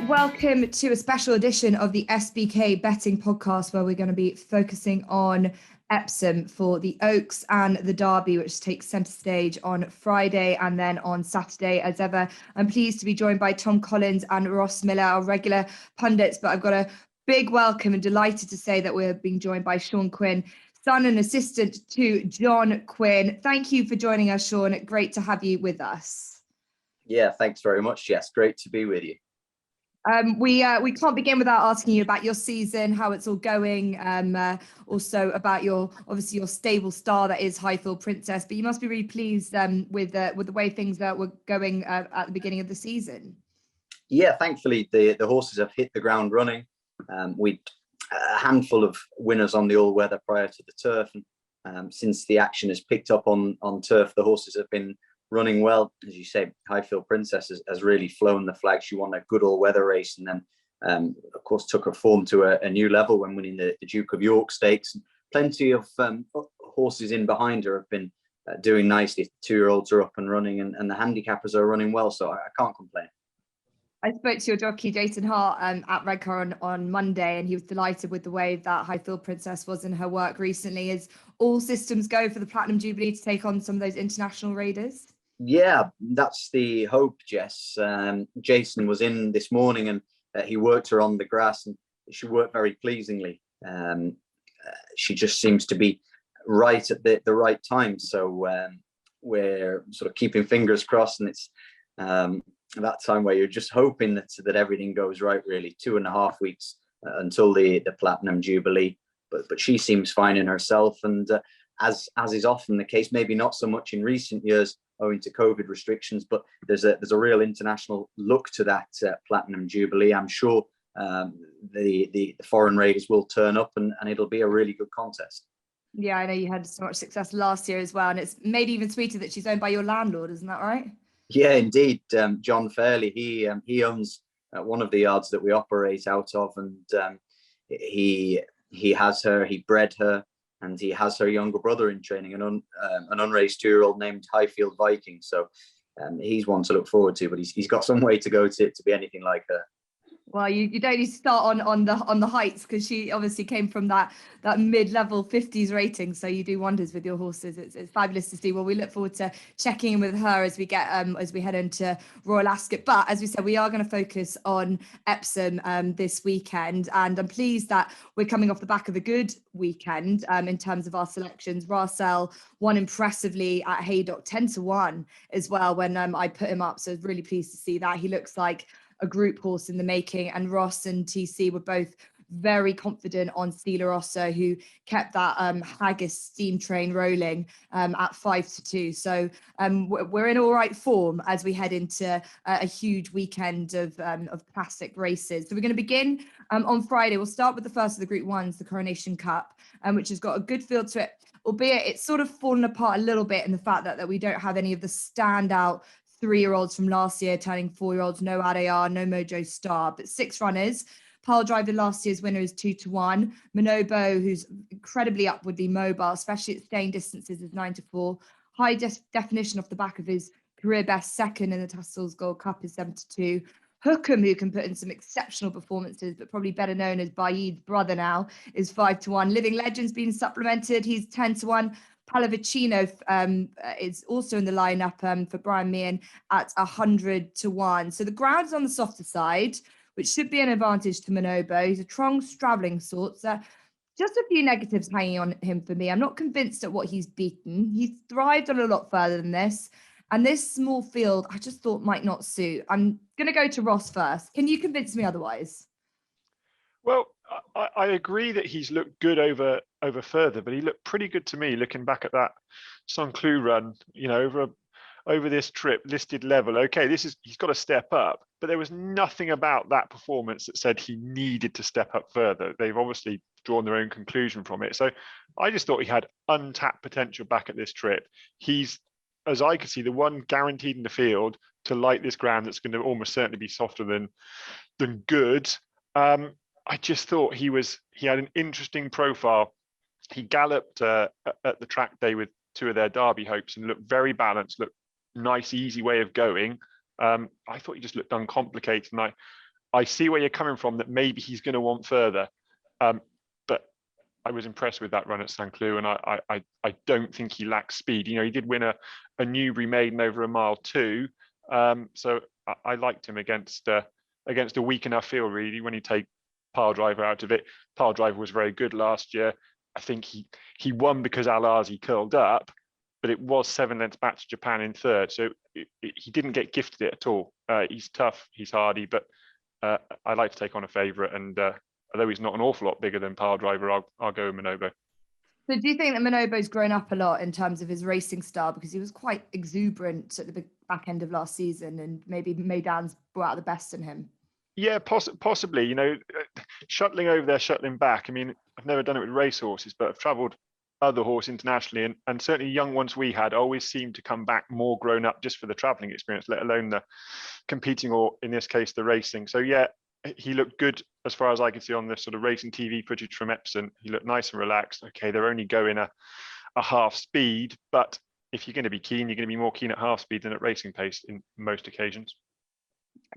welcome to a special edition of the SBK Betting Podcast, where we're going to be focusing on Epsom for the Oaks and the Derby, which takes centre stage on Friday and then on Saturday. As ever, I'm pleased to be joined by Tom Collins and Ross Miller, our regular pundits, but I've got a big welcome and delighted to say that we're being joined by Sean Quinn, son and assistant to John Quinn. Thank you for joining us, Sean. Great to have you with us. Yeah, thanks very much, Jess. Great to be with you. We can't begin without asking you about your season, how it's all going. Also about your stable star that is Highfield Princess. But you must be really pleased with the way things were going at the beginning of the season. Yeah, thankfully the horses have hit the ground running. We'd a handful of winners on the all-weather prior to the turf, and since the action has picked up on turf, the horses have been running well. As you say, Highfield Princess has really flown the flag. She won a good all-weather race, and then of course took her form to a new level when winning the Duke of York Stakes. Plenty of horses in behind her have been doing nicely. 2-year-olds are up and running, and the handicappers are running well, so I can't complain. I spoke to your jockey Jason Hart at Redcar on Monday, and he was delighted with the way that Highfield Princess was in her work recently. Is all systems go for the Platinum Jubilee to take on some of those international raiders? Yeah, that's the hope, Jess. Jason was in this morning, and he worked her on the grass, and she worked very pleasingly. She just seems to be right at the right time. So we're sort of keeping fingers crossed, and it's that time where you're just hoping that everything goes right. Really, 2.5 weeks until the Platinum Jubilee, but she seems fine in herself, and as is often the case, maybe not so much in recent years owing to COVID restrictions, but there's a real international look to that Platinum Jubilee. I'm sure the foreign raiders will turn up, and it'll be a really good contest. Yeah, I know you had so much success last year as well, and it's made even sweeter that she's owned by your landlord, isn't that right? Yeah, indeed. John Fairley, he owns one of the yards that we operate out of, and he has her, he bred her, and he has her younger brother in training, an unraced 2-year-old named Highfield Viking. So he's one to look forward to, but he's got some way to go to be anything like her. Well, you don't need to start on the heights, because she obviously came from that mid-level 50s rating. So you do wonders with your horses. It's fabulous to see. Well, we look forward to checking in with her as we get as we head into Royal Ascot. But as we said, we are going to focus on Epsom this weekend, and I'm pleased that we're coming off the back of a good weekend in terms of our selections. Russell won impressively at Haydock 10-1 as well when I put him up. So I was really pleased to see that. He looks like a group horse in the making, and Ross and TC were both very confident on Stila Rossa, who kept that Haggis steam train rolling at 5-2. So we're in all right form as we head into a huge weekend of classic races. So we're going to begin on Friday. We'll start with the first of the Group 1s, the Coronation Cup, which has got a good feel to it, albeit it's sort of fallen apart a little bit in the fact that we don't have any of the standout 3-year-olds from last year turning 4-year-olds. No Adayar, no Mojo Star, but 6 runners. Pyledriver, last year's winner, is 2-1. Manobo, who's incredibly upwardly mobile, especially at staying distances, is 9-4. High definition off the back of his career best second in the Tassels Gold Cup is 7-2. Hookham, who can put in some exceptional performances, but probably better known as Baid's brother now, is 5-1. Living Legend's been supplemented. He's 10-1. Pallavicino is also in the lineup for Brian Meehan at 100-1. So the ground is on the softer side, which should be an advantage to Manobo. He's a strong, straddling sort. So just a few negatives hanging on him for me. I'm not convinced at what he's beaten. He's thrived on a lot further than this. And this small field, I just thought might not suit. I'm going to go to Ross first. Can you convince me otherwise? Well, I agree that he's looked good over further, but he looked pretty good to me looking back at that Saint-Cloud run, over this trip, listed level. Okay, he's got to step up, but there was nothing about that performance that said he needed to step up further. They've obviously drawn their own conclusion from it. So I just thought he had untapped potential back at this trip. He's, as I could see, the one guaranteed in the field to light this ground that's going to almost certainly be softer than good. I just thought he had an interesting profile. He galloped at the track day with 2 of their Derby hopes and looked very balanced, looked nice, easy way of going. I thought he just looked uncomplicated, and I see where you're coming from, that maybe he's going to want further. But I was impressed with that run at St. Cloud, and I don't think he lacks speed. He did win a Newbury maiden over a mile too. So I liked him against a weak enough field, really, when you take Pyledriver out of it. Pyledriver was very good last year. I think he won because Al-Azi curled up, but it was 7 lengths back to Japan in third. So he didn't get gifted it at all. He's tough, he's hardy, but I like to take on a favourite. And although he's not an awful lot bigger than Pyledriver, I'll go with Manobo. So do you think that Manobo's grown up a lot in terms of his racing style? Because he was quite exuberant at the back end of last season, and maybe Maidan's brought out the best in him. Yeah, possibly. Shuttling over there, shuttling back. I mean, I've never done it with racehorses, but I've travelled other horses internationally, and certainly young ones we had always seemed to come back more grown up just for the travelling experience, let alone the competing, or in this case, the racing. So yeah, he looked good as far as I could see on the sort of racing TV footage from Epsom. He looked nice and relaxed. Okay, they're only going a half speed, but if you're going to be keen, you're going to be more keen at half speed than at racing pace in most occasions.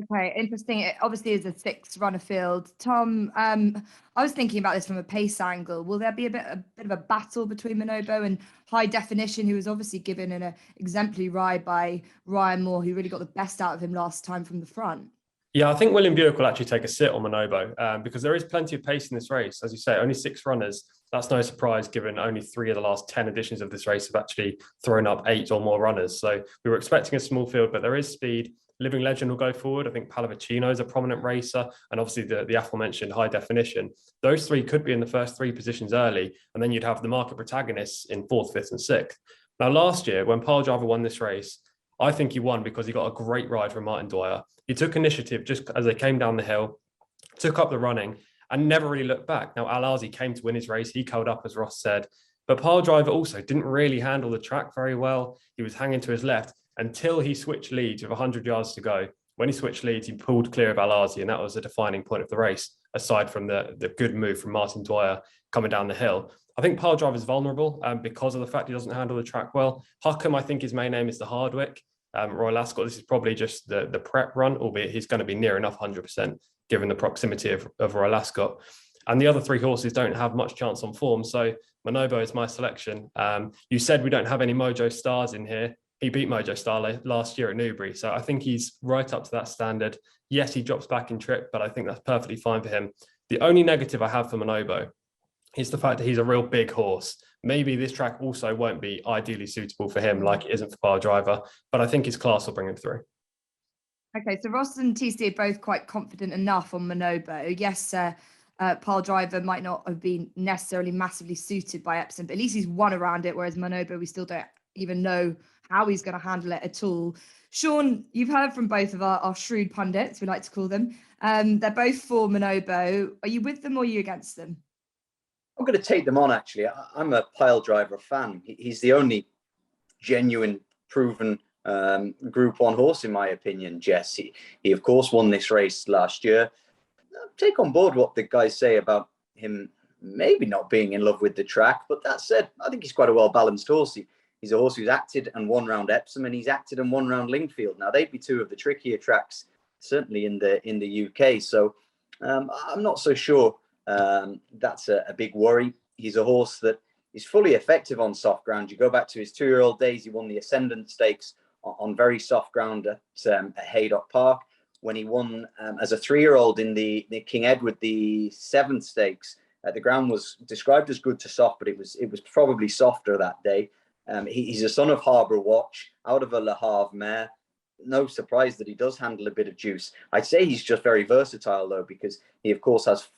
Okay, interesting. It obviously is a 6-runner field. Tom, I was thinking about this from a pace angle. Will there be a bit of a battle between Manobo and High Definition, who was obviously given an exemplary ride by Ryan Moore, who really got the best out of him last time from the front? Yeah, I think William Buick will actually take a sit on Manobo because there is plenty of pace in this race. As you say, only 6 runners. That's no surprise, given only 3 of the last 10 editions of this race have actually thrown up 8 or more runners. So we were expecting a small field, but there is speed. Living Legend will go forward. I think Pallavicino is a prominent racer, and obviously the aforementioned High Definition. Those 3 could be in the first 3 positions early, and then you'd have the market protagonists in 4th, 5th, and 6th. Now, last year, when Pyledriver won this race, I think he won because he got a great ride from Martin Dwyer. He took initiative just as they came down the hill, took up the running, and never really looked back. Now, Al-Azi came to win his race. He curled up, as Ross said. But Pyledriver also didn't really handle the track very well. He was hanging to his left until he switched leads with 100 yards to go. When he switched leads, he pulled clear of Al-Azi, and that was a defining point of the race, aside from the good move from Martin Dwyer coming down the hill. I think Pyledriver is vulnerable because of the fact he doesn't handle the track well. Huckham, I think his main name is the Hardwick. Royal Ascot, this is probably just the prep run, albeit he's going to be near enough 100% given the proximity of Royal Ascot. And the other 3 horses don't have much chance on form. So Manobo is my selection. You said we don't have any Mojo Stars in here. He beat Mojo Star last year at Newbury. So I think he's right up to that standard. Yes, he drops back in trip, but I think that's perfectly fine for him. The only negative I have for Manobo is the fact that he's a real big horse. Maybe this track also won't be ideally suitable for him like it isn't for Pyledriver, but I think his class will bring him through. Okay, so Ross and TC are both quite confident enough on Manobo. Yes, Pyledriver might not have been necessarily massively suited by Epsom, but at least he's won around it, whereas Manobo, we still don't even know how he's going to handle it at all. Sean, you've heard from both of our shrewd pundits, we like to call them. They're both for Manobo. Are you with them or are you against them? I'm going to take them on, actually. I'm a Pyledriver fan. He's the only genuine, proven Group 1 horse, in my opinion, Jess. He, of course, won this race last year. Take on board what the guys say about him maybe not being in love with the track. But that said, I think he's quite a well-balanced horse. He's a horse who's acted and won round Epsom, and he's acted and won round Lingfield. Now, they'd be 2 of the trickier tracks, certainly in the UK. So I'm not so sure that's a big worry. He's a horse that is fully effective on soft ground. You go back to his 2-year-old days, he won the Ascendant Stakes on very soft ground at Haydock Park. When he won as a 3-year-old in the King Edward, the 7th Stakes, the ground was described as good to soft, but it was probably softer that day. He's a son of Harbour Watch, out of a Le Havre mare. No surprise that he does handle a bit of juice. I'd say he's just very versatile, though, because he, of course, has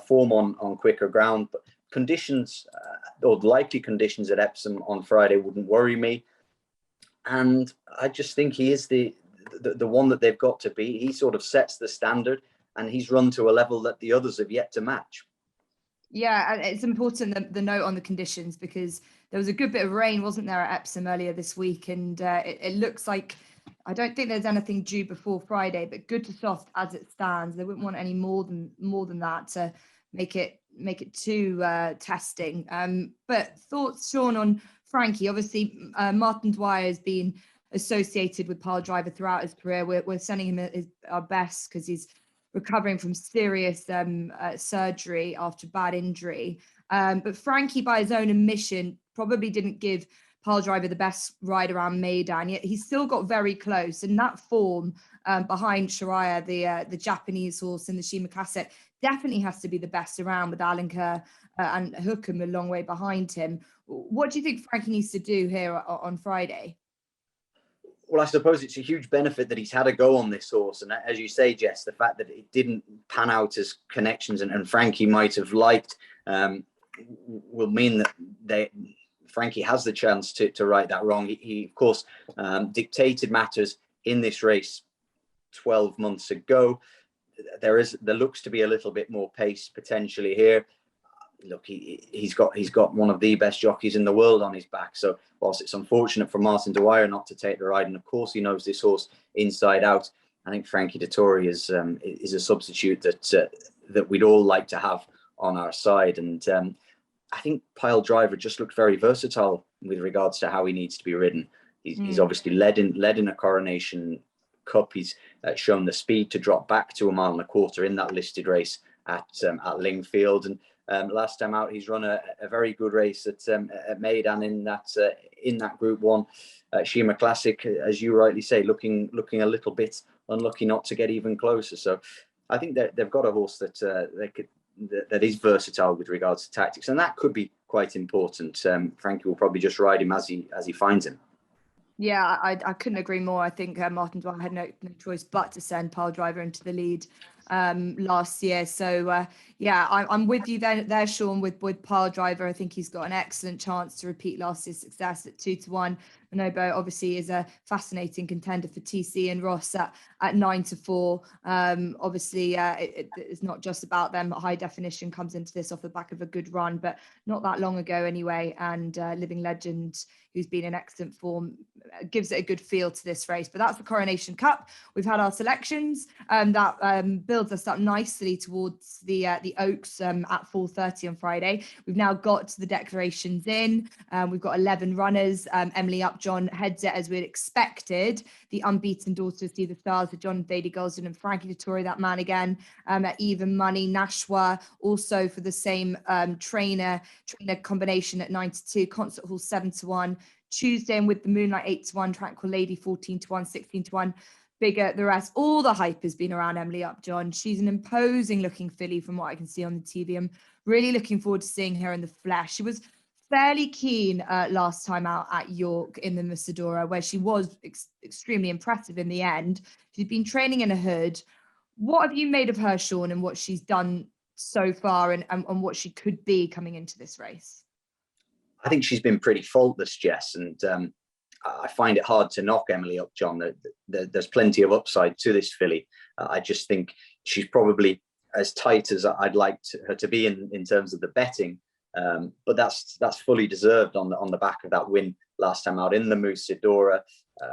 form on quicker ground. But conditions, or likely conditions at Epsom on Friday wouldn't worry me. And I just think he is the one that they've got to be. He sort of sets the standard, and he's run to a level that the others have yet to match. Yeah, and it's important the note on the conditions, because there was a good bit of rain, wasn't there, at Epsom earlier this week, and it looks like, I don't think there's anything due before Friday, but good to soft as it stands. They wouldn't want any more than that to make it too testing. But thoughts, Sean, on Frankie? Obviously, Martin Dwyer has been associated with Pyledriver throughout his career. We're sending him our best because he's recovering from serious surgery after bad injury. But Frankie, by his own admission, probably didn't give Pyledriver the best ride around Meydan, yet he still got very close. And that form behind Shariah, the Japanese horse in the Shima Classic, definitely has to be the best around, with Alenka and Hookham a long way behind him. What do you think Frankie needs to do here on Friday? Well, I suppose it's a huge benefit that he's had a go on this horse. And as you say, Jess, the fact that it didn't pan out as connections and Frankie might have liked will mean that Frankie has the chance to right that wrong. He of course, dictated matters in this race 12 months ago. There looks to be a little bit more pace potentially here. Look, he's got one of the best jockeys in the world on his back. So whilst it's unfortunate for Martin Dwyer not to take the ride, and of course he knows this horse inside out, I think Frankie Dettori is a substitute that we'd all like to have on our side. And I think Pyledriver just looked very versatile with regards to how he needs to be ridden. He's obviously led in a Coronation Cup. He's shown the speed to drop back to 1.25 miles in that listed race at Lingfield. And last time out, he's run a very good race at Meydan in that Group 1 Shima Classic, as you rightly say, looking a little bit unlucky not to get even closer. So I think that they've got a horse that is versatile with regards to tactics, and that could be quite important. Frankie will probably just ride him as he finds him. Yeah, I couldn't agree more. I think Martin Dwyer had no choice but to send Pyledriver into the lead last year. So yeah, I'm with you there, Sean, with Pyledriver. I think he's got an excellent chance to repeat last year's success at 2-1. Manobo obviously is a fascinating contender for TC, and Ross at 9-4. Obviously, it's not just about them. High Definition comes into this off the back of a good run, but not that long ago anyway. And Living Legend, who's been in excellent form, gives it a good feel to this race. But that's the Coronation Cup. We've had our selections that builds us up nicely towards the Oaks at 4:30 on Friday. We've now got the declarations in. We've got 11 runners. Emily Upjohn heads it as we'd expected. The unbeaten daughter of Steve the Stars, with John Thady Gosden and Frankie Dettori, that man again, at even money. Nashwa also for the same trainer combination at 9-2. Concert Hall 7-1. Tuesday and with the Moonlight 8-1. Tranquil Lady 14-1, 16-1. Bigger the rest. All the hype has been around Emily Upjohn. She's an imposing looking filly from what I can see on the TV. I'm really looking forward to seeing her in the flesh. She was fairly keen last time out at York in the Musadora, where she was extremely impressive in the end. She's been training in a hood. What have you made of her, Sean, and what she's done so far and what she could be coming into this race? I think she's been pretty faultless, Jess, and I find it hard to knock Emily Upjohn. There's plenty of upside to this filly. I just think she's probably as tight as I'd like her to be in terms of the betting. But that's fully deserved on the back of that win last time out in the Musadora,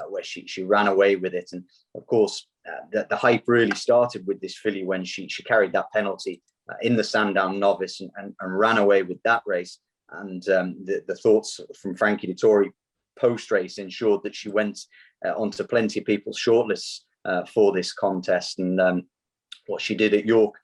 where she ran away with it. And of course, the hype really started with this filly when she carried that penalty in the Sandown Novice and ran away with that race. And the thoughts from Frankie Dettori post-race ensured that she went onto plenty of people's shortlists for this contest. And what she did at York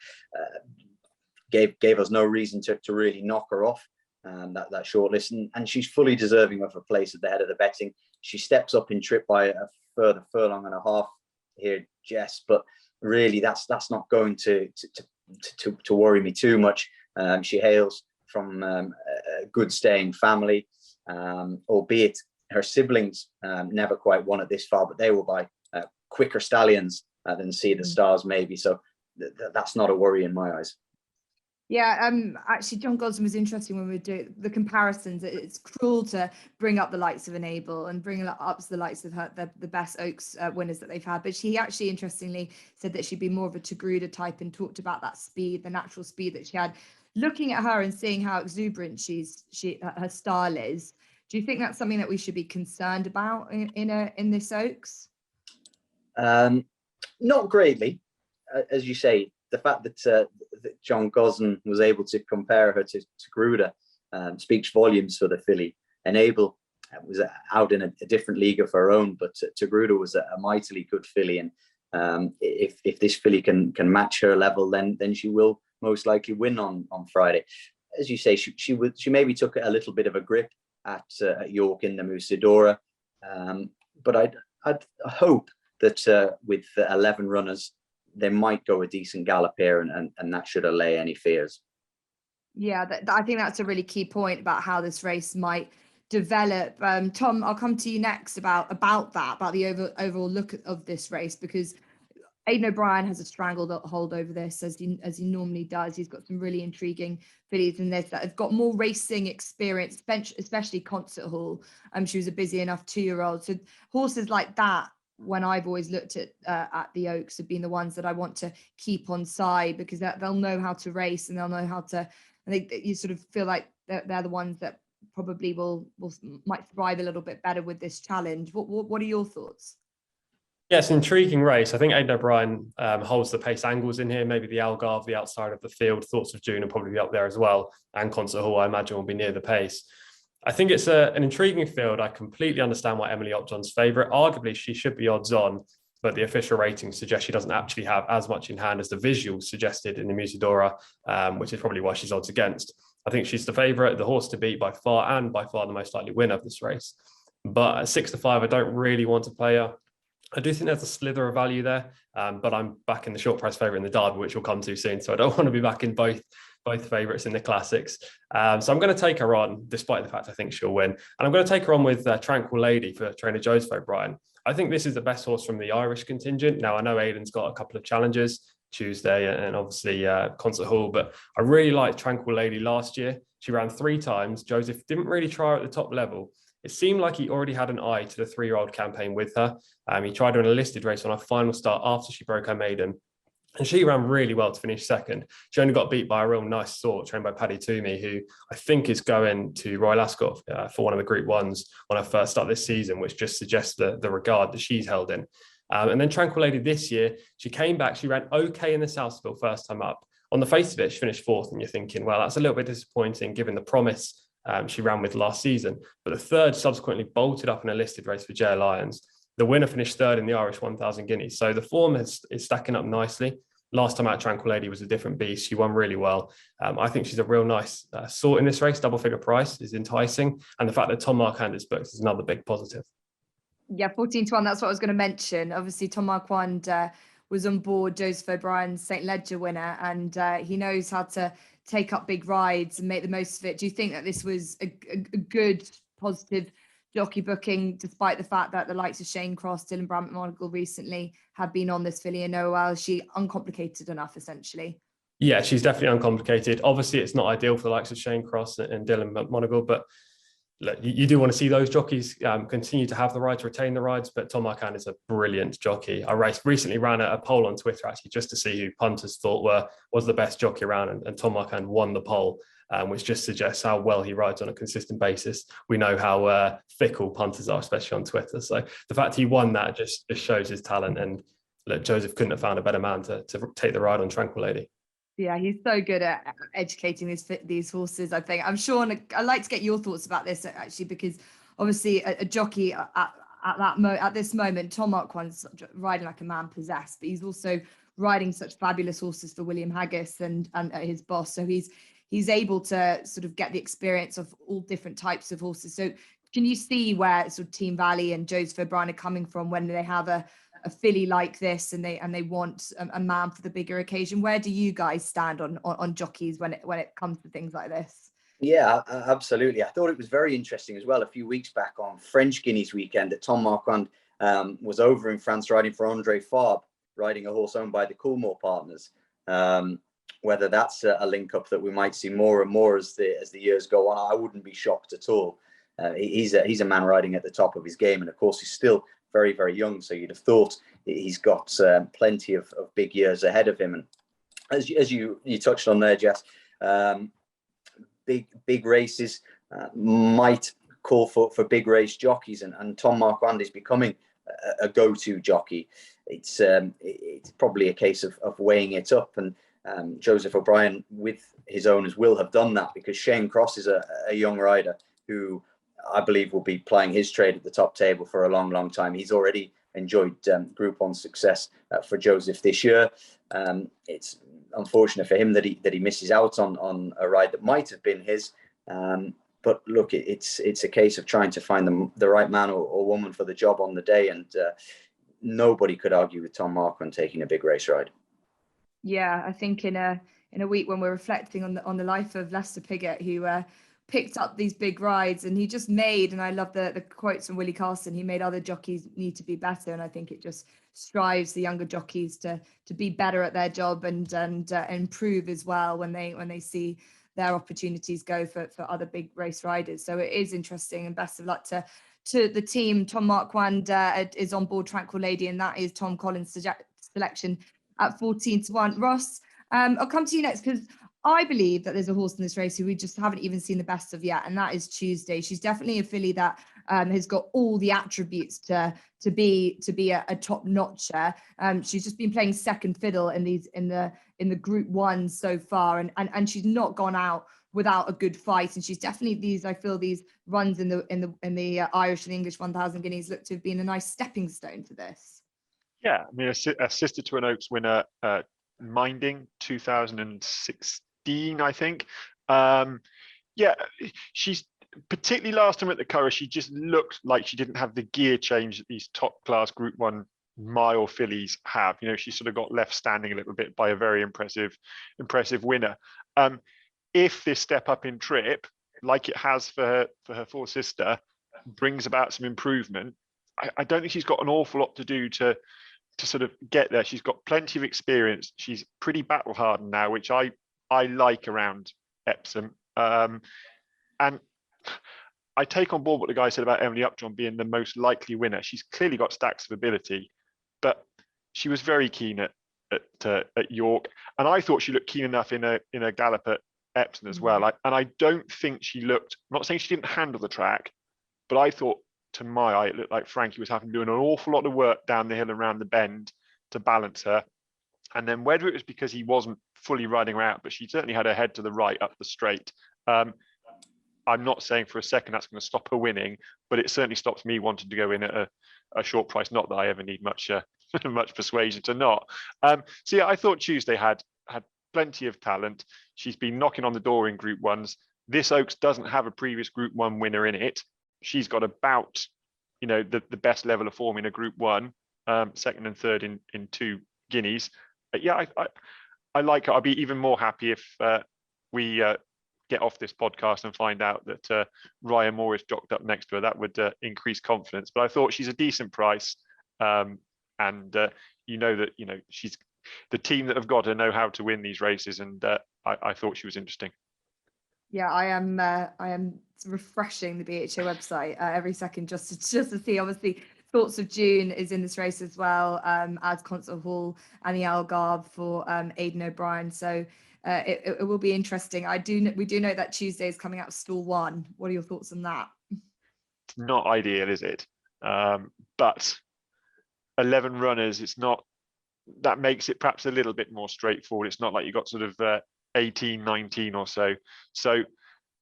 gave us no reason to really knock her off that shortlist. And she's fully deserving of a place at the head of the betting. She steps up in trip by a further furlong and a half here, Jess. But really, that's not going to worry me too much. She hails from a good staying family, albeit her siblings never quite won it this far, but they were by quicker stallions than See the Stars maybe. So that's not a worry in my eyes. Yeah, actually, John Gosden was interesting when we were doing the comparisons. It's cruel to bring up the likes of Enable and bring up the likes of the best Oaks winners that they've had. But she actually, interestingly, said that she'd be more of a Tagruda type and talked about that speed, the natural speed that she had. Looking at her and seeing how exuberant her style is, do you think that's something that we should be concerned about in this Oaks? Not greatly, as you say. The fact that John Gosden was able to compare her to Gruda speaks volumes for the filly. Enable was out in a different league of her own, but Gruda was a mightily good filly, and If this filly can match her level, then she will most likely win on Friday. As you say, she maybe took a little bit of a grip at York in the Musidora, but I'd hope that with 11 runners, they might go a decent gallop here, and that should allay any fears. Yeah, I think that's a really key point about how this race might develop. Tom, I'll come to you next about the overall look of this race, because Aidan O'Brien has a stranglehold over this, as he normally does. He's got some really intriguing fillies in this that have got more racing experience, especially Concert Hall. She was a busy enough 2-year-old. So horses like that, when I've always looked at the Oaks, have been the ones that I want to keep on side, because they'll know how to race, and they'll know how to. And you sort of feel like they're the ones that probably might thrive a little bit better with this challenge. What are your thoughts? Yeah, it's an intriguing race. I think Aidan O'Brien holds the pace angles in here. Maybe the Algarve, the outside of the field. Thoughts of June will probably be up there as well. And Concert Hall, I imagine, will be near the pace. I think it's an intriguing field. I completely understand why Emily Upjohn's favourite. Arguably, she should be odds on, but the official ratings suggest she doesn't actually have as much in hand as the visuals suggested in the Musidora, which is probably why she's odds against. I think she's the favourite, the horse to beat by far, and by far the most likely winner of this race. But at 6-5, I don't really want to play her. I do think there's a slither of value there, but I'm back in the short price favourite in the Derby, which we'll come to soon. So I don't want to be back in both favourites in the classics. So I'm going to take her on, despite the fact I think she'll win. And I'm going to take her on with Tranquil Lady for trainer Joseph O'Brien. I think this is the best horse from the Irish contingent. Now, I know Aidan's got a couple of challenges, Tuesday and obviously Concert Hall, but I really liked Tranquil Lady last year. She ran 3 times. Joseph didn't really try her at the top level. It seemed like he already had an eye to the 3-year-old campaign with her. He tried her in a listed race on her final start after she broke her maiden. And she ran really well to finish second. She only got beat by a real nice sort trained by Paddy Toomey, who I think is going to Royal Ascot for one of the Group 1s on her first start this season, which just suggests the regard that she's held in. And then Tranquil Lady this year, she came back, she ran okay in the Southfield first time up. On the face of it, she finished 4th, and you're thinking, well, that's a little bit disappointing given the promise she ran with last season. But the third subsequently bolted up in a listed race for JL Lyons. The winner finished 3rd in the Irish 1,000 guineas. So the form is stacking up nicely. Last time out, Tranquil Lady was a different beast. She won really well. I think she's a real nice sort in this race. Double figure price is enticing. And the fact that Tom Marquand is booked is another big positive. Yeah, 14-1. That's what I was going to mention. Obviously, Tom Marquand was on board Joseph O'Brien's St. Ledger winner, and he knows how to take up big rides and make the most of it. Do you think that this was a good, positive jockey booking, despite the fact that the likes of Shane Cross, Dylan Brant-Monagle recently have been on this filly in Noel? Is she uncomplicated enough, essentially? Yeah, she's definitely uncomplicated. Obviously, it's not ideal for the likes of Shane Cross and Dylan Brant-Monagle, but look, you do want to see those jockeys continue to have the rides, retain the rides, but Tom Marquand is a brilliant jockey. I recently ran a poll on Twitter, actually, just to see who punters thought was the best jockey around, and Tom Marquand won the poll, which just suggests how well he rides on a consistent basis. We know how fickle punters are, especially on Twitter. So the fact he won that just shows his talent, and look, Joseph couldn't have found a better man to take the ride on Tranquil Lady. Yeah, he's so good at educating these horses, I think. I'm sure, I'd like to get your thoughts about this, actually, because obviously a jockey at this moment, Tom Marquand's riding like a man possessed, but he's also riding such fabulous horses for William Haggis and his boss. So he's able to sort of get the experience of all different types of horses. So can you see where sort of Team Valley and Joseph O'Brien are coming from when they have a filly like this and they want a man for the bigger occasion? Where do you guys stand on jockeys when it comes to things like this? Yeah, absolutely. I thought it was very interesting as well a few weeks back on French Guineas weekend that Tom Marquand was over in France riding for André Fabre, riding a horse owned by the Coolmore partners. Whether that's a link up that we might see more and more as the years go on, I wouldn't be shocked at all. He's a man riding at the top of his game, and of course he's still very, very young, so you'd have thought he's got plenty of big years ahead of him. And as you touched on there, Jess, big races might call for big race jockeys, and Tom Marquand is becoming a go-to jockey. It's probably a case of weighing it up, and Joseph O'Brien with his owners will have done that, because Shane Cross is a young rider who I believe will be plying his trade at the top table for a long, long time. He's already enjoyed Group 1 success for Joseph this year. It's unfortunate for him that he misses out on a ride that might have been his. But look, it's a case of trying to find the right man or woman for the job on the day, and nobody could argue with Tom Marquand taking a big race ride. Yeah, I think in a week when we're reflecting on the life of Lester Piggott, who picked up these big rides, and he just made, and I love the quotes from Willie Carson, he made other jockeys need to be better, and I think it just strives the younger jockeys to be better at their job and improve as well when they see their opportunities go for other big race riders. So it is interesting, and best of luck to the team. Tom Marquand is on board Tranquil Lady, and that is Tom Collins' selection at 14-1. Ross, I'll come to you next, because I believe that there's a horse in this race who we just haven't even seen the best of yet, and that is Tuesday. She's definitely a filly that has got all the attributes to be a top notcher. She's just been playing second fiddle in the Group 1 so far, and she's not gone out without a good fight. And she's definitely these runs in the Irish and English 1,000 guineas look to have been a nice stepping stone for this. Yeah, I mean, a sister to an Oaks winner, Minding 2016, I think. Yeah, she's particularly last time at the Curragh, she just looked like she didn't have the gear change that these top class Group 1 mile fillies have. You know, she sort of got left standing a little bit by a very impressive winner. If this step up in trip, like it has for her four sister, brings about some improvement, I don't think she's got an awful lot to do to sort of get there. She's got plenty of experience. She's pretty battle hardened now, which I like around Epsom. And I take on board what the guy said about Emily Upjohn being the most likely winner. She's clearly got stacks of ability, but she was very keen at York, and I thought she looked keen enough in a gallop at Epsom as well. And I don't think she looked. I'm not saying she didn't handle the track, but I thought, to my eye, it looked like Frankie was having to do an awful lot of work down the hill and around the bend to balance her. And then whether it was because he wasn't fully riding her out, but she certainly had her head to the right up the straight. I'm not saying for a second that's going to stop her winning, but it certainly stops me wanting to go in at a short price. Not that I ever need much persuasion to not. So yeah, I thought Tuesday had plenty of talent. She's been knocking on the door in Group 1s. This Oaks doesn't have a previous Group 1 winner in it. She's got about, the best level of form in a Group 1, second and third in 2 guineas. But yeah, I like her. I'll be even more happy if we get off this podcast and find out that Ryan Moore is jocked up next to her. That would increase confidence. But I thought she's a decent price, and that she's the team that have got her know how to win these races, and I thought she was interesting. Yeah, I am refreshing the BHA website every second just to see. Obviously, Thoughts of June is in this race as well, as Concert Hall and the Algarve for Aidan O'Brien. So it will be interesting. We do know that Tuesday is coming out of stall 1. What are your thoughts on that? It's not ideal, is it? But 11 runners, it's not. That makes it perhaps a little bit more straightforward. It's not like you got sort of 18, 19 or so. So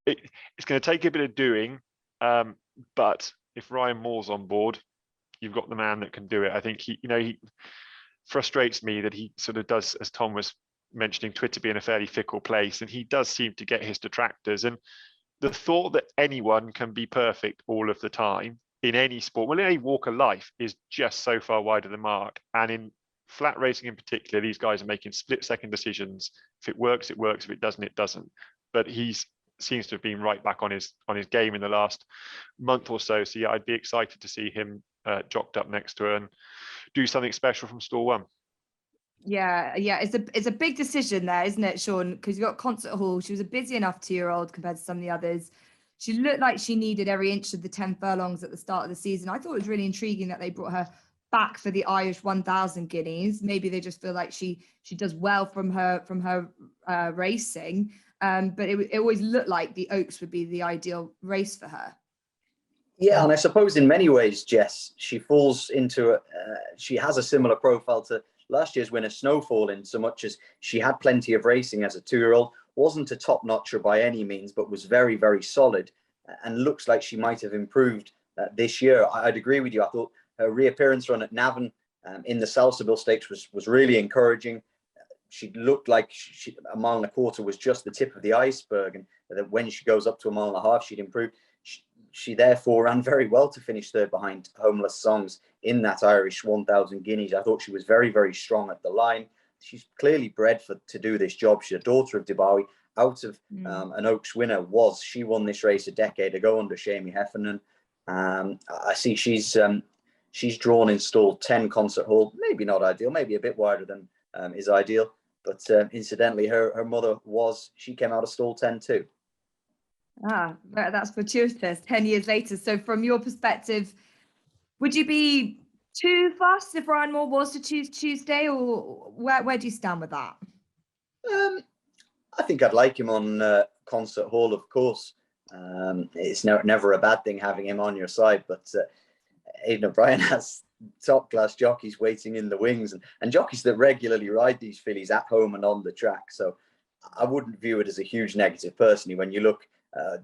it's going to take a bit of doing. But if Ryan Moore's on board, you've got the man that can do it. I think he frustrates me that he sort of does, as Tom was mentioning, Twitter being a fairly fickle place, and he does seem to get his detractors. And the thought that anyone can be perfect all of the time in any sport, well, in any walk of life, is just so far wide of the mark. And in flat racing in particular, these guys are making split-second decisions. If it works, it works. If it doesn't, it doesn't. But he seems to have been right back on his game in the last month or so. So yeah, I'd be excited to see him jocked up next to her and do something special from stall 1. Yeah, it's a big decision there, isn't it, Sean? Because you've got Concert Hall. She was a busy enough 2-year-old compared to some of the others. She looked like she needed every inch of the 10 furlongs at the start of the season. I thought it was really intriguing that they brought her back for the Irish 1,000 guineas. Maybe they just feel like she does well from her racing. But it always looked like the Oaks would be the ideal race for her. Yeah, and I suppose in many ways, Jess, she falls into she has a similar profile to last year's winner Snowfall, in so much as she had plenty of racing as a 2-year-old, wasn't a top notcher by any means, but was very, very solid, and looks like she might have improved this year. I'd agree with you. I thought her reappearance run at Navan in the Salsaville Stakes was really encouraging. She looked like a mile and a quarter was just the tip of the iceberg, and that when she goes up to a mile and a half, she'd improve. She therefore ran very well to finish third behind Homeless Songs in that Irish 1,000 guineas. I thought she was very, very strong at the line. She's clearly bred to do this job. She's a daughter of Debawi. Out of an Oaks winner she won this race a decade ago under Shamie Heffernan. I see she's drawn in stall 10 Concert Hall. Maybe not ideal, maybe a bit wider than is ideal. But incidentally, her mother she came out of stall 10 too. That's fortuitous. 10 years later. So from your perspective, would you be too fussed if Ryan Moore was to choose Tuesday, or where do you stand with that? I think I'd like him on Concert Hall, of course. It's never a bad thing having him on your side, but Aidan O'Brien has top class jockeys waiting in the wings, and jockeys that regularly ride these fillies at home and on the track. So I wouldn't view it as a huge negative personally. When you look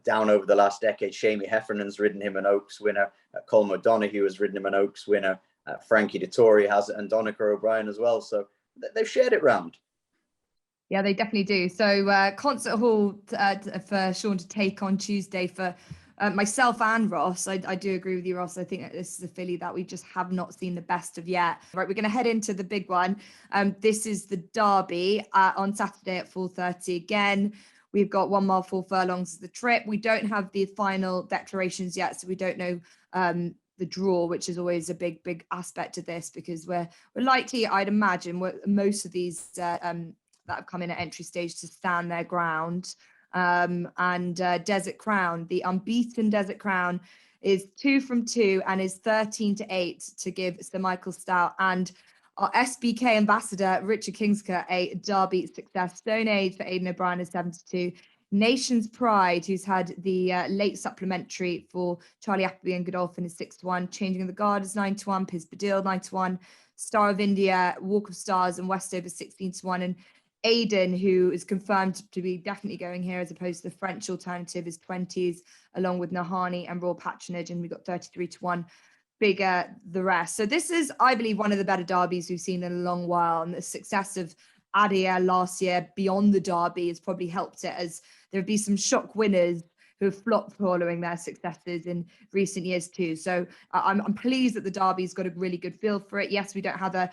down over the last decade, Shamie Heffernan's ridden him an Oaks winner, Colm O'Donoghue has ridden him an Oaks winner, Frankie Dettori has it, and Donncha O'Brien as well. So they've shared it round. Yeah, they definitely do. So Concert Hall for Sean to take on Tuesday for myself and Ross. I do agree with you, Ross. I think this is a filly that we just have not seen the best of yet. Right, we're going to head into the big one. This is the Derby on Saturday at 4:30 again. We've got 1 mile 4 furlongs as the trip. We don't have the final declarations yet, so we don't know the draw, which is always a big aspect of this, because we're likely, I'd imagine, most of these that have come in at entry stage to stand their ground. And Desert Crown, the unbeaten Desert Crown, is 2 from 2 and is 13-8 to give Sir Michael Stout and our SBK ambassador Richard Kingscote a Derby success. Stone Age for Aidan O'Brien is 7-2. Nation's Pride, who's had the late supplementary for Charlie Appleby and Godolphin, is 6-1. Changing of the Guard is 9-1. Piz Badil 9-1. Star of India, Walk of Stars, and Westover 16-1. And Aidan, who is confirmed to be definitely going here as opposed to the French alternative, is 20s, along with Nahani and Royal Patronage, and we've got 33-1 bigger the rest. So this is, I believe, one of the better derbies we've seen in a long while, and the success of Adia last year beyond the Derby has probably helped it, as there have been some shock winners who have flopped following their successes in recent years too. So I'm pleased that the Derby's got a really good feel for it. Yes, we don't have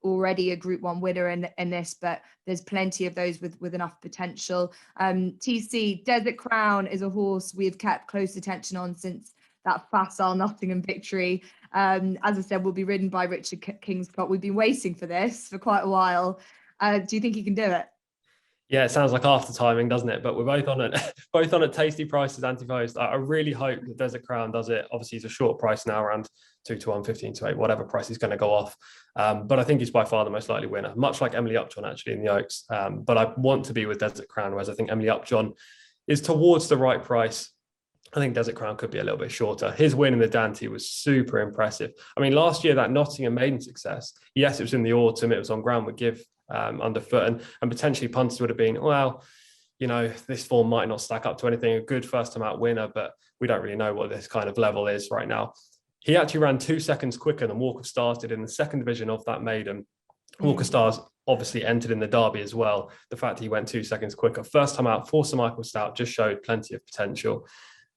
already a Group 1 winner in this, but there's plenty of those with enough potential. TC, Desert Crown is a horse we've kept close attention on since that facile Nottingham victory. As I said, will be ridden by Richard Kingscote. We've been waiting for this for quite a while. Do you think he can do it? Yeah, it sounds like after timing, doesn't it? But we're both on at tasty prices, anti-post. I really hope that Desert Crown does it. Obviously, it's a short price now, around 2-1, 15-8, whatever price he's going to go off. But I think he's by far the most likely winner, much like Emily Upjohn actually in the Oaks. But I want to be with Desert Crown, whereas I think Emily Upjohn is towards the right price. I think Desert Crown could be a little bit shorter. His win in the Dante was super impressive. I mean, last year, that Nottingham maiden success, yes, it was in the autumn, it was on ground with give underfoot, and potentially punters would have been, well, you know, this form might not stack up to anything, a good first time out winner, but we don't really know what this kind of level is right now. He actually ran 2 seconds quicker than Walk of Stars did in the second division of that maiden. Walk of Stars obviously entered in the Derby as well. The fact that he went 2 seconds quicker, first time out for Sir Michael Stout, just showed plenty of potential.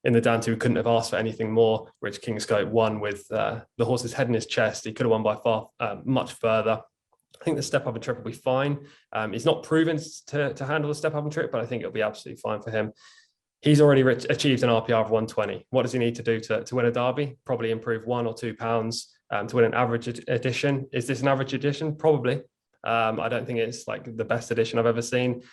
In the Dante, we couldn't have asked for anything more. Rich Kingscote won with the horse's head in his chest. He could have won by far much further. I think the step up and trip will be fine. He's not proven to handle the step up and trip, but I think it'll be absolutely fine for him. He's already achieved an RPR of 120. What does he need to do to win a Derby? Probably improve 1 or 2 pounds to win an average edition. Is this an average edition? Probably. I don't think it's like the best edition I've ever seen.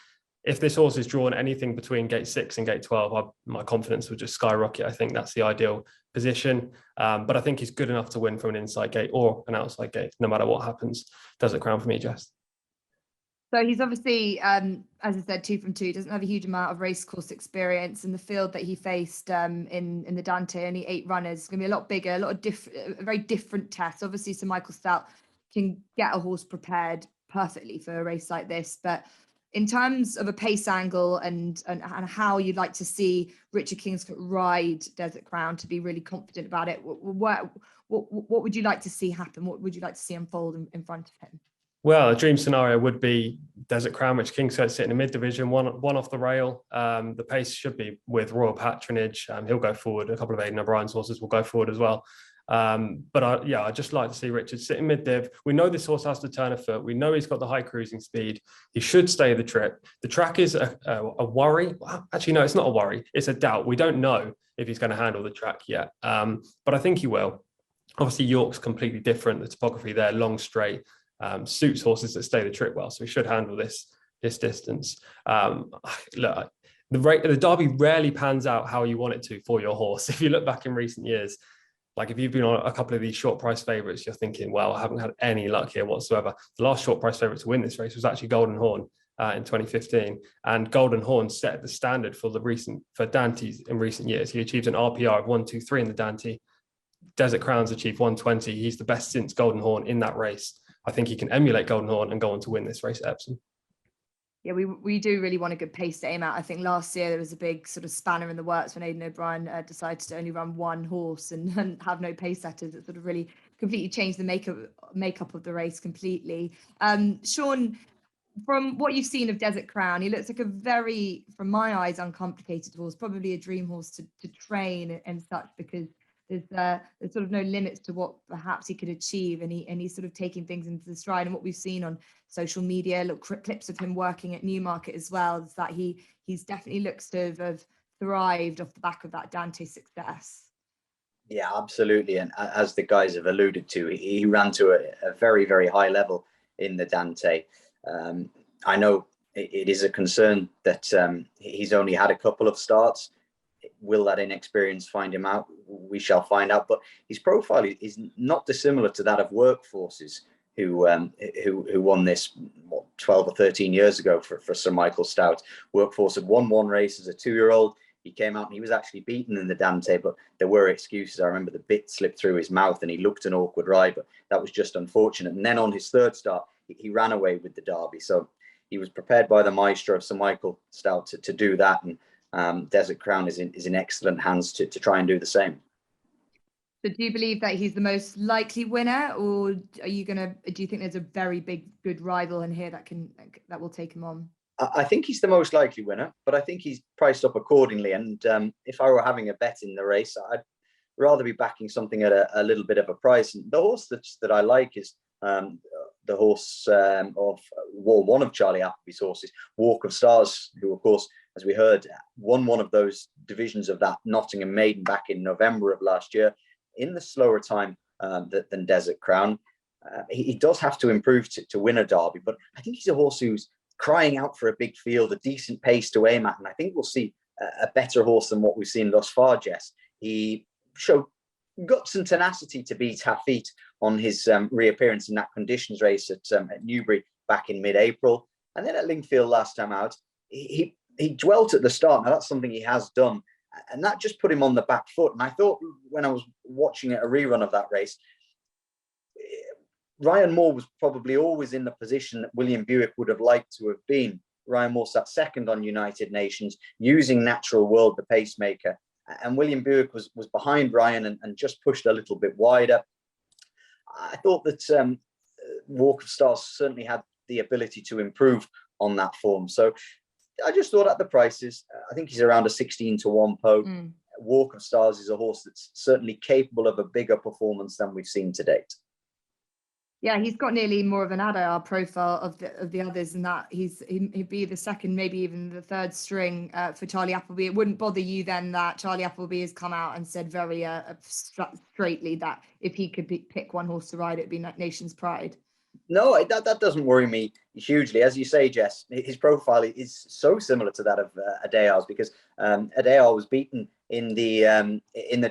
If this horse is drawn anything between gate 6 and gate 12, my confidence would just skyrocket. I think that's the ideal position. But I think he's good enough to win from an inside gate or an outside gate, no matter what happens. Desert Crown for me, Jess. So he's obviously, as I said, 2 from 2, doesn't have a huge amount of racecourse experience. In the field that he faced in the Dante, only 8 runners. It's going to be a lot bigger, a very different test. Obviously, Sir Michael Stout can get a horse prepared perfectly for a race like this, but in terms of a pace angle and how you'd like to see Richard Kingscote ride Desert Crown to be really confident about it, what would you like to see happen? What would you like to see unfold in front of him? Well, a dream scenario would be Desert Crown, which Kingscote sit in the mid division, one off the rail. The pace should be with Royal Patronage. He'll go forward. A couple of Aidan O'Brien's horses will go forward as well. I'd just like to see Richard sit in mid div. We know this horse has to turn a foot. We know he's got the high cruising speed. He should stay the trip. The track is a worry. Well, actually, no, it's not a worry. It's a doubt. We don't know if he's going to handle the track yet. But I think he will. Obviously, York's completely different. The topography there, long straight. Suits horses that stay the trip well, so he should handle this distance. Look, the Derby rarely pans out how you want it to for your horse. If you look back in recent years, like if you've been on a couple of these short price favourites, you're thinking, well, I haven't had any luck here whatsoever. The last short price favourite to win this race was actually Golden Horn in 2015, and Golden Horn set the standard for Dantes in recent years. He achieved an RPR of 123 in the Dante. Desert Crown's achieved 120. He's the best since Golden Horn in that race. I think he can emulate Golden Horn and go on to win this race at Epsom. Yeah, we do really want a good pace to aim at. I think last year there was a big sort of spanner in the works when Aidan O'Brien decided to only run one horse and have no pace setters. It sort of really completely changed the makeup of the race completely. Sean, from what you've seen of Desert Crown, he looks like a very, from my eyes, uncomplicated horse, probably a dream horse to train and such, because there's sort of no limits to what perhaps he could achieve, and he's sort of taking things into the stride. And what we've seen on social media, little clips of him working at Newmarket as well, is that he's definitely looks to have thrived off the back of that Dante success. Yeah, absolutely. And as the guys have alluded to, he ran to a very, very high level in the Dante. I know it is a concern that he's only had a couple of starts. Will that inexperience find him out? We shall find out. But his profile is not dissimilar to that of Workforces, who won this 12 or 13 years ago for Sir Michael Stout. Workforce had won one race as a 2-year-old. He came out and he was actually beaten in the Dante, but there were excuses. I remember the bit slipped through his mouth and he looked an awkward ride, but that was just unfortunate. And then on his third start, he ran away with the Derby. So he was prepared by the maestro of Sir Michael Stout to do that. And Desert Crown is in excellent hands to try and do the same. So do you believe that he's the most likely winner, or do you think there's a very good rival in here that will take him on? I think he's the most likely winner, but I think he's priced up accordingly. And if I were having a bet in the race, I'd rather be backing something at a little bit of a price. And the horse that I like is the horse one of Charlie Appleby's horses, Walk of Stars, who, of course, as we heard, won one of those divisions of that Nottingham Maiden back in November of last year in the slower time than Desert Crown. He does have to improve to win a Derby, but I think he's a horse who's crying out for a big field, a decent pace to aim at. And I think we'll see a better horse than what we've seen thus far, Jess. He showed guts and tenacity to beat Hafit on his reappearance in that conditions race at Newbury back in mid-April. And then at Lingfield last time out, he dwelt at the start. Now, that's something he has done. And that just put him on the back foot. And I thought when I was watching a rerun of that race, Ryan Moore was probably always in the position that William Buick would have liked to have been. Ryan Moore sat second on United Nations, using Natural World, the pacemaker. And William Buick was behind Ryan and just pushed a little bit wider. I thought that Walk of Stars certainly had the ability to improve on that form. So I just thought at the prices, I think he's around a 16-1 po. Walk of Stars is a horse that's certainly capable of a bigger performance than we've seen to date. Yeah, he's got nearly more of an ADR profile of the others, and that he'd be the second, maybe even the third string for Charlie Appleby. It wouldn't bother you then that Charlie Appleby has come out and said very straightly that if he could pick one horse to ride, it'd be Nation's Pride. No, that doesn't worry me hugely. As you say, Jess, his profile is so similar to that of Adayar's, because Adayar was beaten in the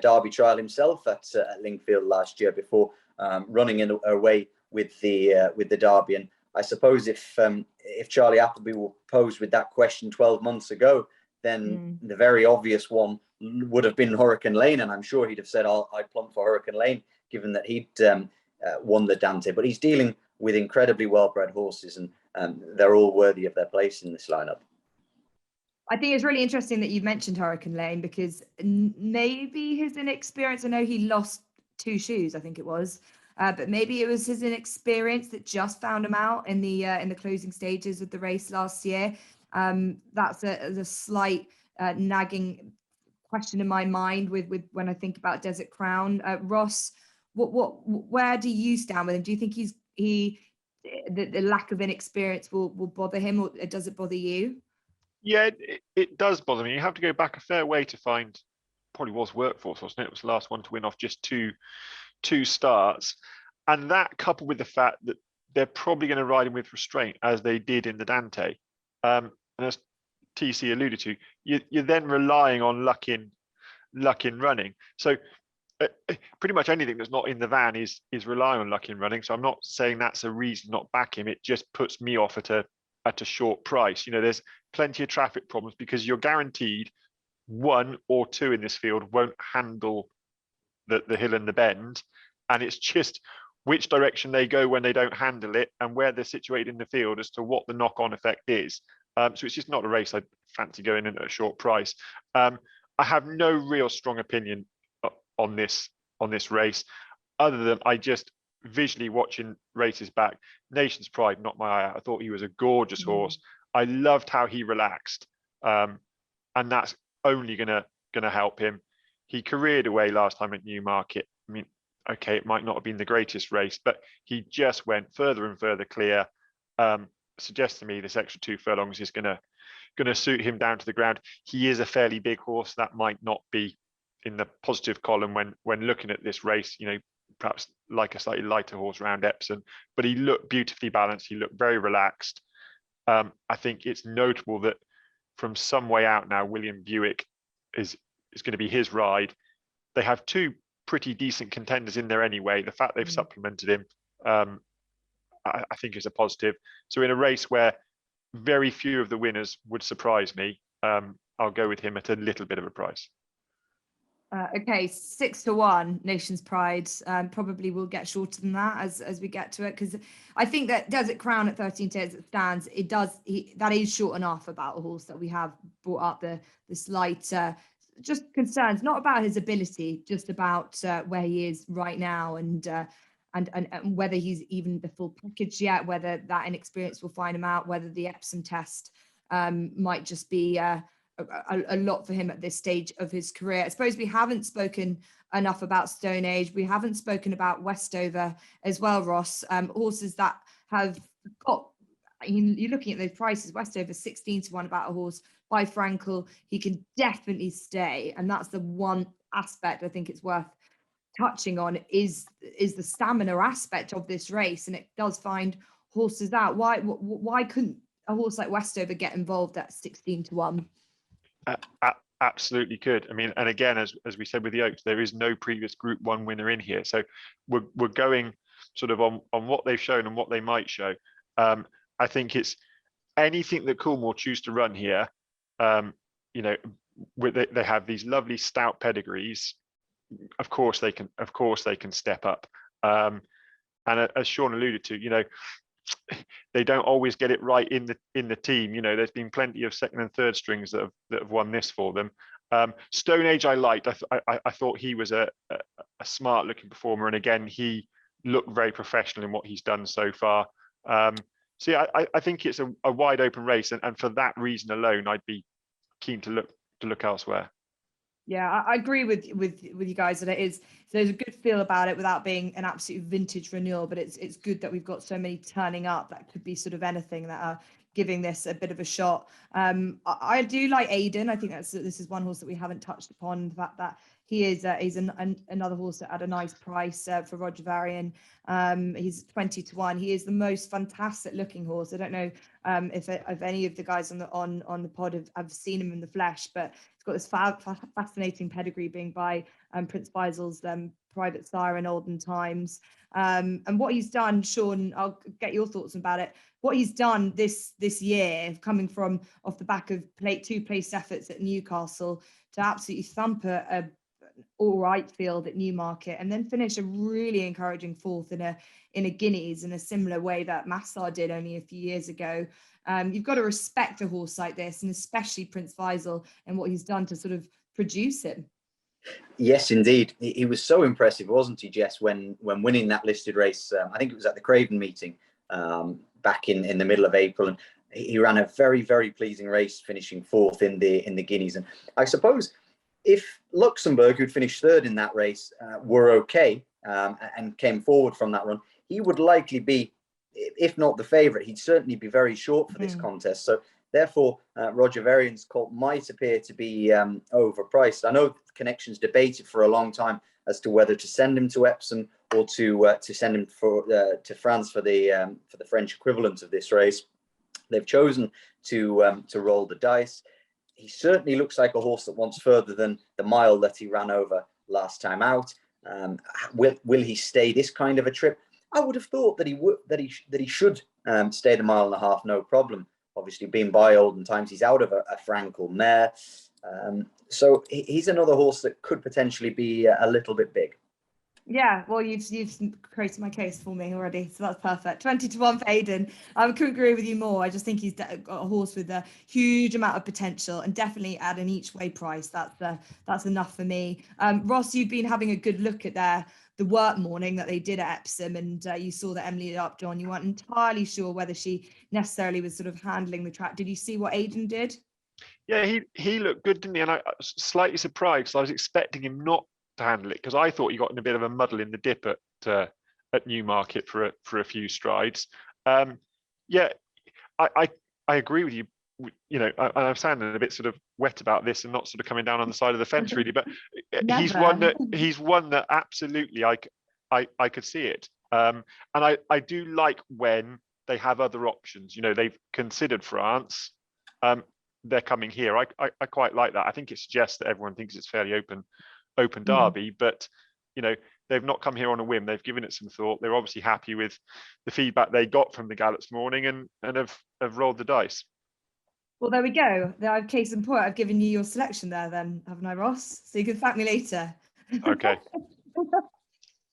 Derby trial himself at Lingfield last year before running away with the Derby. And I suppose if Charlie Appleby were posed with that question 12 months ago, then the very obvious one would have been Hurricane Lane, and I'm sure he'd have said, I'd plump for Hurricane Lane, given that he'd won the Dante. But he's dealing with incredibly well-bred horses, and they're all worthy of their place in this lineup. I think it's really interesting that you've mentioned Hurricane Lane, because maybe his inexperience, I know he lost 2 shoes, I think it was, but maybe it was his inexperience that just found him out in the closing stages of the race last year. That's a slight nagging question in my mind with when I think about Desert Crown. Ross, where do you stand with him? Do you think the lack of inexperience will bother him, or does it bother you? Yeah, it does bother me. You have to go back a fair way to find, probably was Workforce, wasn't it? It was the last one to win off just two starts. And that, coupled with the fact that they're probably going to ride him with restraint, as they did in the Dante. And as TC alluded to, you're then relying on luck in running. So pretty much anything that's not in the van is relying on luck in running. So I'm not saying that's a reason not back him. It just puts me off at a short price. There's plenty of traffic problems, because you're guaranteed 1 or 2 in this field won't handle the hill and the bend, and it's just which direction they go when they don't handle it, and where they're situated in the field as to what the knock-on effect is. So it's just not a race I'd fancy going in at a short price. I have no real strong opinion on this race, other than I just visually watching races back. Nation's Pride knocked my eye out. I thought he was a gorgeous horse. I loved how he relaxed, and that's only gonna help him. He careered away last time at Newmarket. I mean, okay, it might not have been the greatest race, but he just went further and further clear. Suggests to me this extra 2 furlongs is gonna suit him down to the ground. He is a fairly big horse. That might not be in the positive column when looking at this race. Perhaps like a slightly lighter horse around Epsom, but he looked beautifully balanced. He looked very relaxed. I think it's notable that from some way out now, William Buick is going to be his ride. They have 2 pretty decent contenders in there anyway. The fact they've supplemented him, I think, is a positive. So in a race where very few of the winners would surprise me, I'll go with him at a little bit of a price. Okay, 6-1 Nation's Pride. Probably will get shorter than that as we get to it, because I think that Desert Crown at 13 as it stands, that is short enough about a horse that we have brought up the slight just concerns, not about his ability, just about where he is right now, and whether he's even the full package yet, whether that inexperience will find him out, whether the Epsom test might just be a lot for him at this stage of his career. I suppose we haven't spoken enough about Stone Age. We haven't spoken about Westover as well, Ross. Horses that have got, you're looking at those prices. Westover 16-1 about a horse by Frankel. He can definitely stay, and that's the one aspect I think it's worth touching on is the stamina aspect of this race, and it does find horses out. Why couldn't a horse like Westover get involved at 16-1? Absolutely could. I mean, and again, as we said with the Oaks, there is no previous Group 1 winner in here, so we're going sort of on what they've shown and what they might show. I think it's anything that Coolmore choose to run here. They have these lovely stout pedigrees. Of course they can step up. And as Sean alluded to, they don't always get it right in the team. There's been plenty of second and third strings that have won this for them. Stone Age I liked. I thought he was a smart looking performer, and again he looked very professional in what he's done so far. So yeah, I think it's a wide open race, and for that reason alone, I'd be keen to look elsewhere. Yeah, I agree with you guys that there's a good feel about it without being an absolute vintage renewal, but it's good that we've got so many turning up that could be sort of anything that are giving this a bit of a shot. I do like Aiden. I think this is one horse that we haven't touched upon, the fact that he's another horse at a nice price for Roger Varian. He's 20-1. He is the most fantastic looking horse. I don't know if any of the guys on the pod have seen him in the flesh, but he's got this fascinating pedigree, being by Prince Faisal's private sire in olden times. And what he's done, Sean, I'll get your thoughts about it. What he's done this year, coming from off the back of 2 place efforts at Newcastle to absolutely thump a all right field at Newmarket, and then finish a really encouraging fourth in a Guineas in a similar way that Massar did only a few years ago. You've got to respect a horse like this, and especially Prince Faisal and what he's done to sort of produce him. Yes, indeed. He was so impressive, wasn't he, Jess, when winning that listed race? I think it was at the Craven meeting back in the middle of April, and he ran a very, very pleasing race, finishing fourth in the Guineas. And I suppose if Luxembourg, who'd finished third in that race, were okay and came forward from that run, he would likely be, if not the favourite, he'd certainly be very short for this contest. So therefore, Roger Varian's colt might appear to be overpriced. I know Connections debated for a long time as to whether to send him to Epsom or to send him to France for the French equivalent of this race. They've chosen to roll the dice. He certainly looks like a horse that wants further than the mile that he ran over last time out. Will he stay this kind of a trip? I would have thought that he should stay the mile and a half, no problem. Obviously, being by olden times, he's out of a Frankel mare. So he's another horse that could potentially be a little bit big. Yeah, well, you've created my case for me already, so that's perfect. 20-1 for Aidan. I couldn't agree with you more. I just think he's got a horse with a huge amount of potential, and definitely at an each way price. That's enough for me. Ross, you've been having a good look at the work morning that they did at Epsom, and you saw that Emily Upjohn. You weren't entirely sure whether she necessarily was sort of handling the track. Did you see what Aidan did? Yeah, he looked good, didn't he? And I was slightly surprised because I was expecting him not to handle it, because I thought he got in a bit of a muddle in the dip at Newmarket for a few strides. Yeah, I agree with you. You know, I'm sounding a bit sort of wet about this and not sort of coming down on the side of the fence really, but he's one that absolutely I could see it. And I do like when they have other options. You know, they've considered France. They're coming here. I quite like that. I think it suggests that everyone thinks it's fairly open derby, but you know, they've not come here on a whim. They've given it some thought. They're obviously happy with the feedback they got from the gallops morning and have rolled the dice. Well, there we go. Case in point, I've given you your selection there then, haven't I, Ross? So you can thank me later. Okay.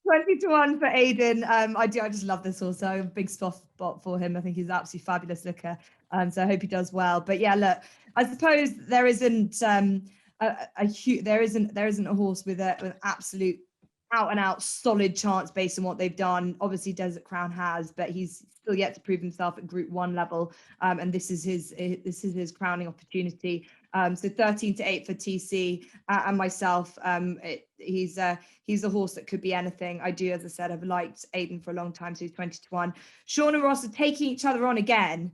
20-1 for Aidan. I just love this horse. I'm a big spot for him. I think he's an absolutely fabulous looker. So I hope he does well. But yeah, look, I suppose there isn't there isn't a horse with an absolute out and out solid chance based on what they've done. Obviously Desert Crown has, but he's still yet to prove himself at Group 1 level, and this is his crowning opportunity. So 13-8 for TC and myself. He's a horse that could be anything. I do, as I said, I've liked Aidan for a long time, so he's 20-1. Sean and Ross are taking each other on again,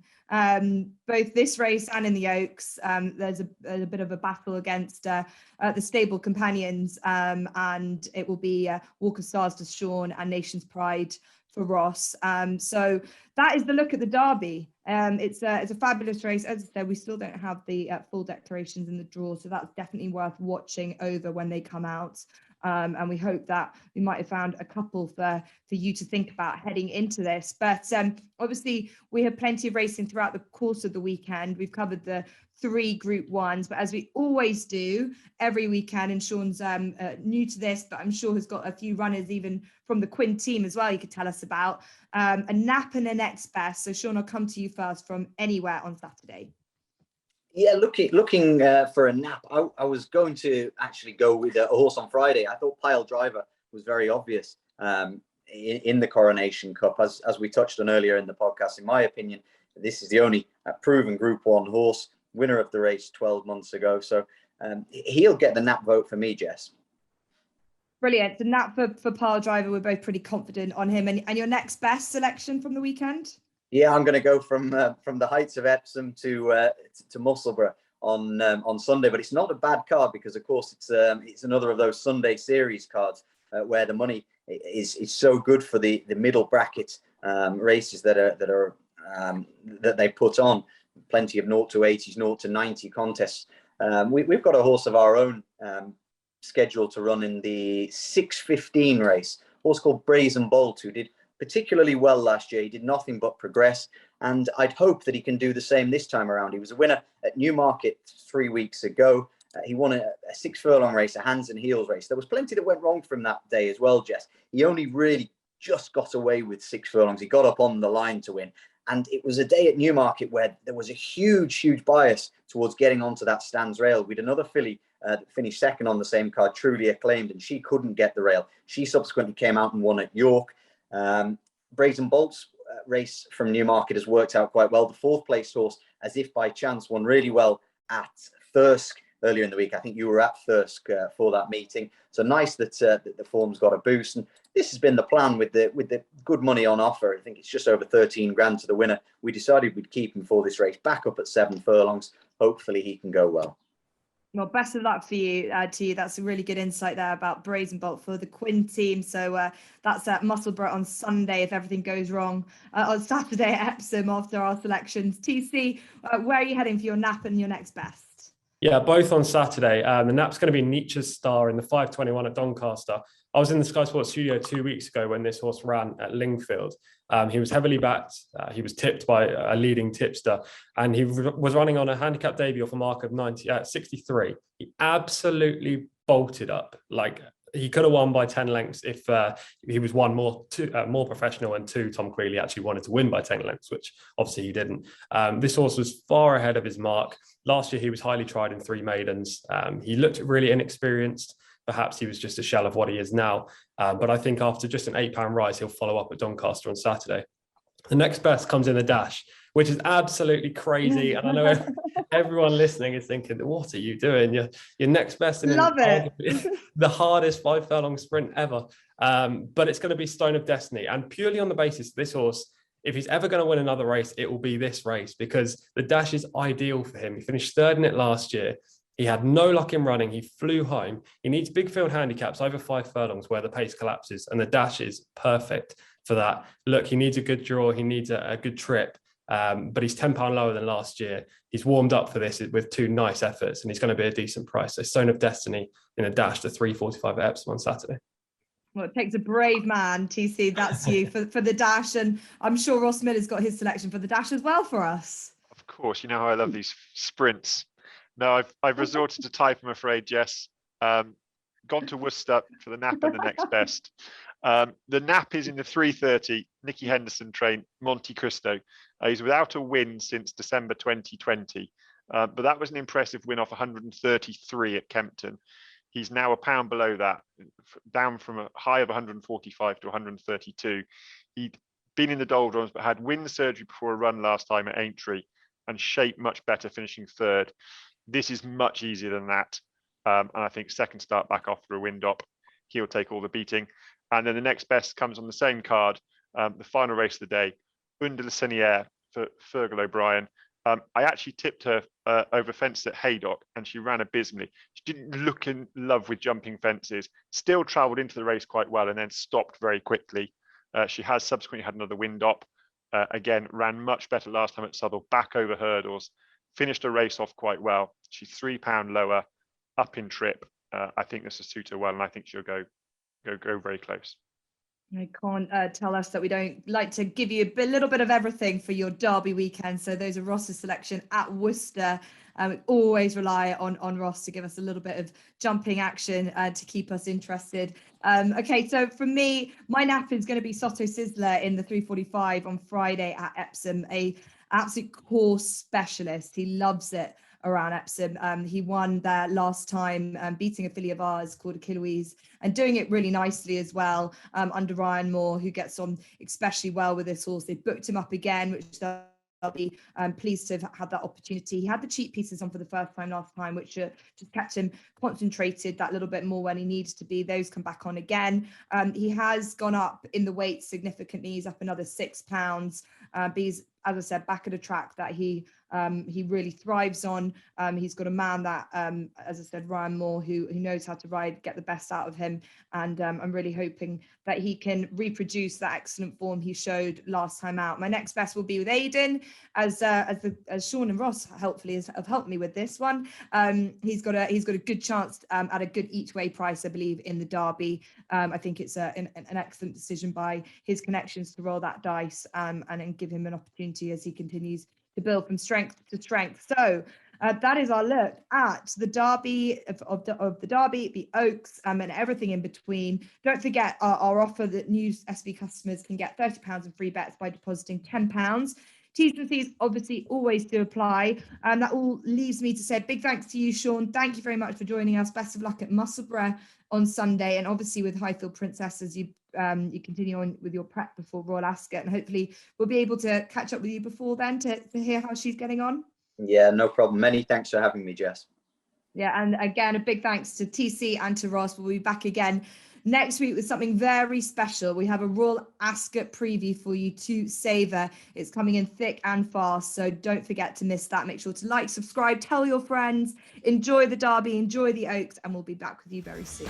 both this race and in the Oaks. There's a bit of a battle against the stable companions, and it will be Walk of Stars to Sean and Nation's Pride for Ross. So that is the look at the Derby. It's a fabulous race. As I said, we still don't have the full declarations in the draw, so that's definitely worth watching over when they come out. And we hope that we might have found a couple for you to think about heading into this. But obviously, we have plenty of racing throughout the course of the weekend. We've covered the 3 Group 1s, but as we always do every weekend, and Sean's new to this, but I'm sure has got a few runners even from the Quinn team as well you could tell us about, a nap and a next best. So Sean, I'll come to you first from anywhere on Saturday. Yeah, looking for a nap. I was going to actually go with a horse on Friday. I thought Pyledriver was very obvious in the Coronation Cup. As we touched on earlier in the podcast, in my opinion, this is the only proven Group 1 horse, winner of the race 12 months ago. So he'll get the nap vote for me, Jess. Brilliant. The nap for Pyledriver, we're both pretty confident on him. And your next best selection from the weekend? Yeah, I'm going to go from the heights of Epsom to Musselburgh on Sunday, but it's not a bad card because, of course, it's another of those Sunday series cards where the money is so good for the middle bracket races that they put on. Plenty of 0 to 80s, 0 to 90 contests. We've got a horse of our own scheduled to run in the 6:15 race. A horse called Brazen Bolt, who did particularly well last year. He did nothing but progress, and I'd hope that he can do the same this time around. He was a winner at Newmarket 3 weeks ago. He won a 6 furlong race, a hands and heels race. There was plenty that went wrong from that day as well, Jess. He only really just got away with 6 furlongs. He got up on the line to win. And it was a day at Newmarket where there was a huge bias towards getting onto that stands rail. We had another filly that finished second on the same card, Truly Acclaimed, and she couldn't get the rail. She subsequently came out and won at York. Brazen Bolt's race from Newmarket has worked out quite well. The 4th place horse, As If By Chance, won really well at Thirsk earlier in the week. I think you were at Thirsk for that meeting. So nice that the form's got a boost. And this has been the plan with the good money on offer. I think it's just over 13 grand to the winner. We decided we'd keep him for this race, back up at 7 furlongs. Hopefully he can go well. Well, best of luck for you, to you. That's a really good insight there about Brazen Bolt for the Quinn team. So that's at Musselburgh on Sunday if everything goes wrong. On Saturday at Epsom after our selections. TC, where are you heading for your nap and your next best? Yeah, both on Saturday. The nap's going to be Nietzsche's Star in the 5:21 at Doncaster. I was in the Sky Sports studio 2 weeks ago when this horse ran at Lingfield. He was heavily backed. He was tipped by a leading tipster, and he was running on a handicap debut off a mark of 63. He absolutely bolted up. Like, he could have won by 10 lengths if he was more professional, and 2, Tom Queally actually wanted to win by 10 lengths, which obviously he didn't. This horse was far ahead of his mark. Last year, he was highly tried in 3 maidens. He looked really inexperienced. Perhaps he was just a shell of what he is now. But I think after just an £8 rise, he'll follow up at Doncaster on Saturday. The next best comes in the dash, which is absolutely crazy. And I know everyone listening is thinking, what are you doing? Your next best in the hardest 5 furlong sprint ever. But it's going to be Stone of Destiny. And purely on the basis this horse, if he's ever going to win another race, it will be this race, because the dash is ideal for him. He finished 3rd in it last year. He had no luck in running. He flew home. He needs big field handicaps over 5 furlongs where the pace collapses, and the dash is perfect for that. Look, he needs a good draw. He needs a good trip, but he's £10 lower than last year. He's warmed up for this with 2 nice efforts, and he's going to be a decent price. So Stone of Destiny in a dash to 3:45 at Epsom on Saturday. Well, it takes a brave man, TC. That's you for the dash, and I'm sure Ross Miller's got his selection for the dash as well for us. Of course, you know how I love these sprints. No, I've resorted to type, I'm afraid, Jess. Gone to Worcester for the nap and the next best. The nap is in the 3:30 Nicky Henderson train, Monte Cristo. He's without a win since December 2020, but that was an impressive win off 133 at Kempton. He's now £1 below that, down from a high of 145 to 132. He'd been in the doldrums, but had wind surgery before a run last time at Aintree, and shape much better, finishing 3rd. This is much easier than that. And I think second start back after a wind up, he'll take all the beating. And then the next best comes on the same card, the final race of the day, Under Le Senier for Fergal O'Brien. I actually tipped her over fence at Haydock, and she ran abysmally. She didn't look in love with jumping fences, still travelled into the race quite well, and then stopped very quickly. She has subsequently had another wind up. Again, ran much better last time at Southall, back over hurdles, finished a race off quite well. She's £3 lower, up in trip. I think this will suit her well, and I think she'll go very close. I can't tell us that we don't like to give you a little bit of everything for your Derby weekend. So those are Ross's selection at Worcester. We always rely on Ross to give us a little bit of jumping action to keep us interested. Okay, so for me, my nap is going to be Soto Sizzler in the 3:45 on Friday at Epsom, a absolute course specialist. He loves it around Epsom. He won there last time, beating a filly of ours called Achilles, and doing it really nicely as well, under Ryan Moore, who gets on especially well with this horse. They booked him up again, which I'll be pleased to have had that opportunity. He had the cheap pieces on for the first time last time, which just kept him concentrated that little bit more when he needed to be. Those come back on again. He has gone up in the weight significantly. He's up another £6. But he's, as I said, back at a track that he really thrives on. He's got a man that, as I said, Ryan Moore, who knows how to ride, get the best out of him. And I'm really hoping that he can reproduce that excellent form he showed last time out. My next best will be with Aidan, as Sean and Ross hopefully have helped me with this one. He's got a good chance at a good each way price, I believe, in the Derby. I think it's an excellent decision by his connections to roll that dice and give him an opportunity as he continues to build from strength to strength. So That is our look at the Derby of the Derby, the Oaks, and everything in between. Don't forget our offer that new SB customers can get £30 in free bets by depositing £10. T's and C's obviously always do apply. And that all leaves me to say a big thanks to you, Sean. Thank you very much for joining us. Best of luck at Musselburgh on Sunday, and obviously with Highfield Princess as you continue on with your prep before Royal Ascot, and hopefully we'll be able to catch up with you before then to hear how she's getting on. Yeah, no problem. Many thanks for having me, Jess. Yeah, and again, a big thanks to TC and to Ross. We'll be back again next week with something very special. We have a Royal Ascot preview for you to savour. It's coming in thick and fast, so don't forget to miss that. Make sure to like, subscribe, tell your friends, enjoy the Derby, enjoy the Oaks, and we'll be back with you very soon.